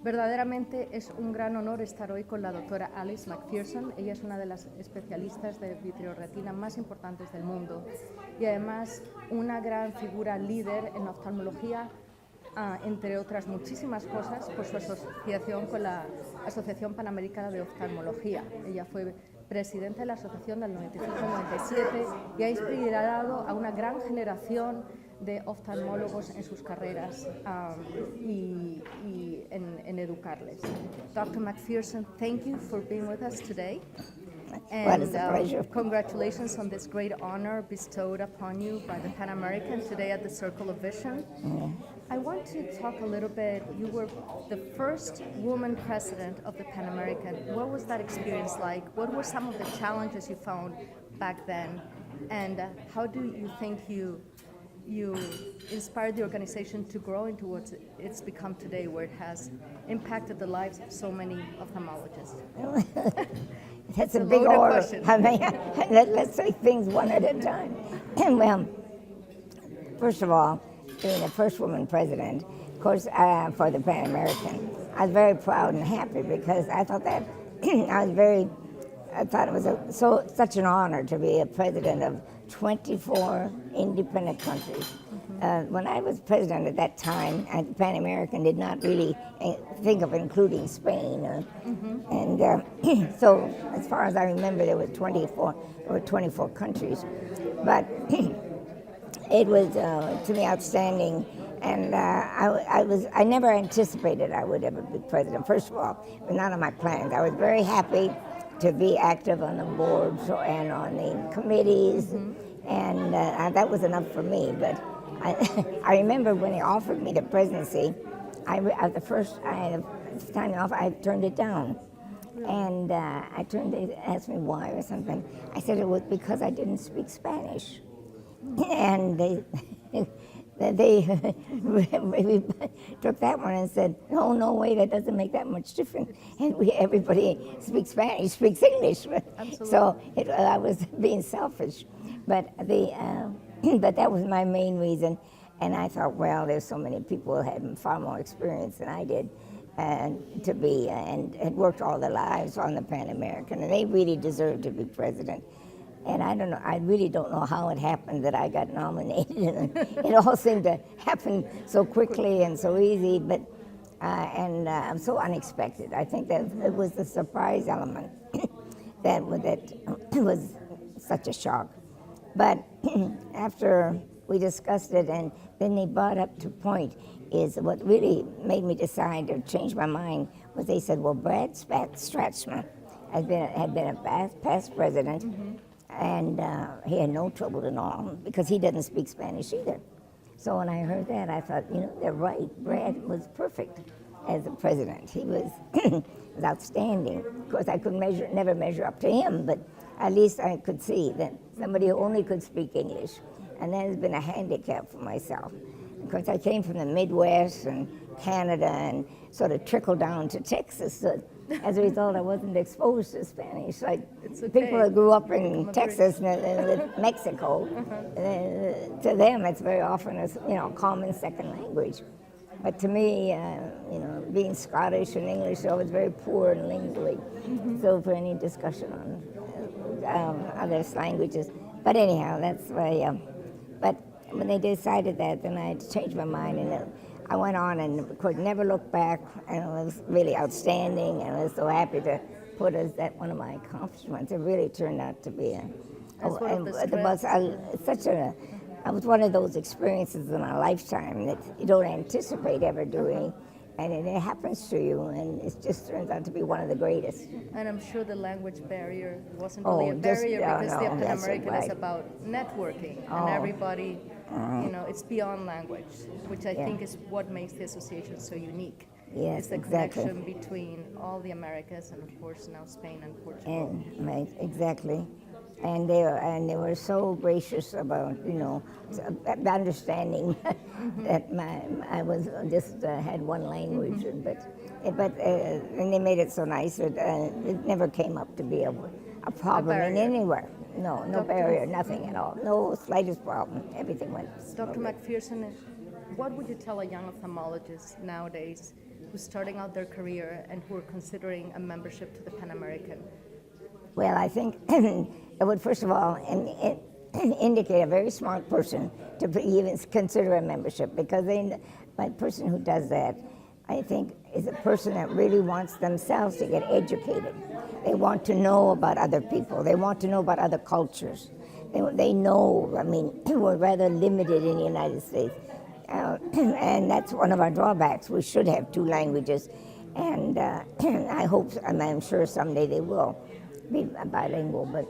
Verdaderamente es un gran honor estar hoy con la doctora Alice McPherson. Ella es una de las especialistas de vitreoretina más importantes del mundo y además una gran figura líder en oftalmología, entre otras muchísimas cosas, por su asociación con la Asociación Panamericana de Oftalmología. Ella fue presidenta de la asociación del 95-97 y ha inspirado a una gran generación de oftalmólogos en sus carreras y en educarles. Dr. McPherson, thank you for being with us today. Well, it's a pleasure. Congratulations on this great honor bestowed upon you by the Pan American today at the Circle of Vision. I want to talk a little bit, you were the first woman president of the Pan American. What was that experience like? What were some of the challenges you found back then? And how do you think you inspired the organization to grow into what it's become today, where it has impacted the lives of so many ophthalmologists? That's a big order. I mean, let's take things one at a time. Well, first of all, being the first woman president, of course, for the Pan American, I was very proud and happy because I thought that I thought it was such an honor to be a president of 24 independent countries. When I was president at that time, the Pan American did not really think of including Spain. And so, as far as I remember, there were 24 countries. But it was, to me, outstanding. And I never anticipated I would ever be president. First of all, it was none of my plans. I was very happy to be active on the boards and on the committees, and that was enough for me. But I remember when he offered me the presidency, the first time off, I turned it down. And they asked me why or something. I said it was because I didn't speak Spanish. And they took that one and said, no way, that doesn't make that much difference. And everybody speaks Spanish, speaks English. Absolutely. So I was being selfish. But but that was my main reason. And I thought, well, there's so many people who had far more experience than I did and had worked all their lives on the Pan American, and they really deserved to be president. And I don't know, I really don't know how it happened that I got nominated. It all seemed to happen so quickly and so easy, but so unexpected. I think that it was the surprise element that was such a shock. But after we discussed it, and then they brought up to point, is what really made me decide to change my mind was they said, well, Brad Stratzman had been a past president, and he had no trouble at all because he doesn't speak Spanish either. So when I heard that, I thought, they're right. Brad was perfect as a president. He was, was outstanding. Of course, I could never measure up to him, but at least I could see that somebody who only could speak English, and that has been a handicap for myself. Of course, I came from the Midwest and Canada and sort of trickled down to Texas. So as a result, I wasn't exposed to Spanish. Like people that grew up in Texas and with Mexico, to them it's very often a common second language. But to me, being Scottish and English, I was very poor in lingually. So for any discussion on other languages. But anyhow, that's why. But when they decided that, then I had to change my mind, and I went on and could never look back, and it was really outstanding, and I was so happy to put as that one of my accomplishments. It really turned out to be it was one of those experiences in a lifetime that you don't anticipate ever doing, and it happens to you, and it just turns out to be one of the greatest. And I'm sure the language barrier wasn't really a barrier because the Pan American is about networking, and everybody, it's beyond language, which I think is what makes the association so unique. Yes, it's the connection between all the Americas and, of course, now Spain and Portugal. Exactly. And they were so gracious about, understanding that I was just had one language, and they made it so nice that it never came up to be a problem in anywhere. No barrier, nothing at all, no slightest problem. Everything went. Dr. McPherson, what would you tell a young ophthalmologist nowadays who's starting out their career and who are considering a membership to the Pan American? Well, I think it would first of all indicate a very smart person to even consider a membership, because a person who does that, I think, is a person that really wants themselves to get educated. They want to know about other people. They want to know about other cultures. They know, I mean, we're rather limited in the United States. And that's one of our drawbacks. We should have 2 languages. And I hope, and I'm sure someday they will be bilingual, but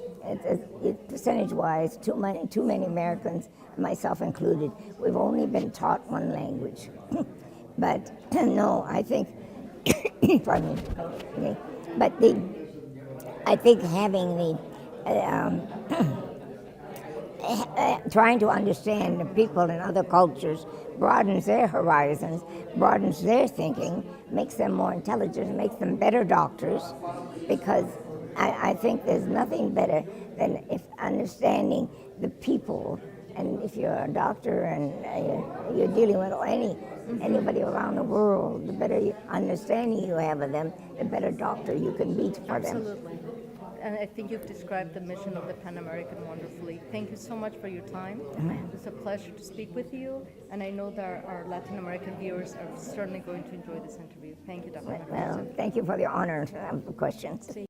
percentage-wise, too many Americans, myself included, we've only been taught 1 language. But no, I think, pardon me, but I think having the, trying to understand the people in other cultures broadens their horizons, broadens their thinking, makes them more intelligent, makes them better doctors, because I think there's nothing better than if understanding the people. And if you're a doctor and you're dealing with anybody around the world, the better understanding you have of them, the better doctor you can be for them. Absolutely. And I think you've described the mission of the Pan American wonderfully. Thank you so much for your time. It was a pleasure to speak with you, and I know that our Latin American viewers are certainly going to enjoy this interview. Thank you, Dr. McPherson. Well, thank you for the honor of the questions. Sí.